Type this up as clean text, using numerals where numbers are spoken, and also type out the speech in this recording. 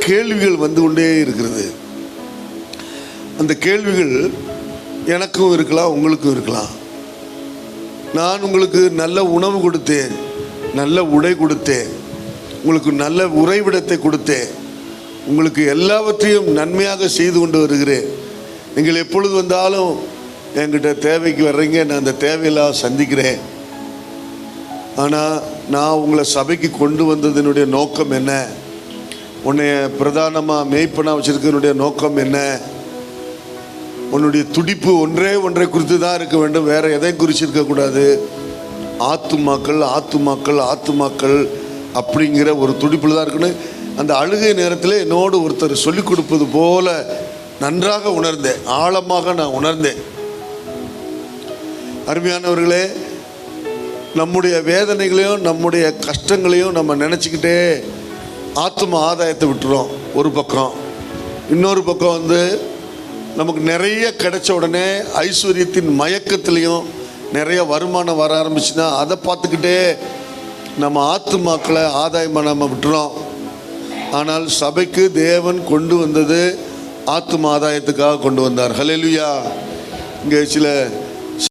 கேள்விகள் வந்து கொண்டே இருக்கிறது. அந்த கேள்விகள் எனக்கும் இருக்கலாம், உங்களுக்கும் இருக்கலாம். நான் உங்களுக்கு நல்ல உணவு கொடுத்தேன், நல்ல உடை கொடுத்தேன், உங்களுக்கு நல்ல உறைவிடத்தை கொடுத்தேன், உங்களுக்கு எல்லாவற்றையும் நன்மையாக செய்து கொண்டு வருகிறேன். நீங்கள் எப்பொழுது வந்தாலும் என்கிட்ட தேவைக்கு வர்றீங்க, நான் அந்த தேவையெல்லாம் சந்திக்கிறேன். ஆனால் நான் உங்களை சபைக்கு கொண்டு வந்ததனுடைய நோக்கம் என்ன? உன்னைய பிரதானமாக மேய்ப்பனாக வச்சுருக்கனுடைய நோக்கம் என்ன? உன்னுடைய துடிப்பு ஒன்றை குறித்து தான் இருக்க வேண்டும், வேற எதையும் குறித்து இருக்கக்கூடாது. ஆத்துமாக்கள் ஆத்துமாக்கள் ஆத்துமாக்கள் அப்படிங்கிற ஒரு துடிப்பில் தான் இருக்கணும். அந்த அழுகை நேரத்தில் என்னோடு ஒருத்தர் சொல்லிக் கொடுப்பது போல நன்றாக உணர்ந்தேன், ஆழமாக நான் உணர்ந்தேன். அருமையானவர்களே, நம்முடைய வேதனைகளையும் நம்முடைய கஷ்டங்களையும் நம்ம நினச்சிக்கிட்டே ஆத்தும ஆதாயத்தை விட்டுறோம் ஒரு பக்கம். இன்னொரு பக்கம் வந்து நமக்கு நிறைய கிடைச்ச உடனே ஐஸ்வர்யத்தின் மயக்கத்துலேயும் நிறைய வருமானம் வர ஆரம்பிச்சுன்னா அதை பார்த்துக்கிட்டே நம்ம ஆத்துமாக்களை ஆதாயமாக நம்ம விட்டுறோம். ஆனால் சபைக்கு தேவன் கொண்டு வந்தது ஆத்தும ஆதாயத்துக்காக கொண்டு வந்தார். ஹல்லேலூயா. இங்கே சில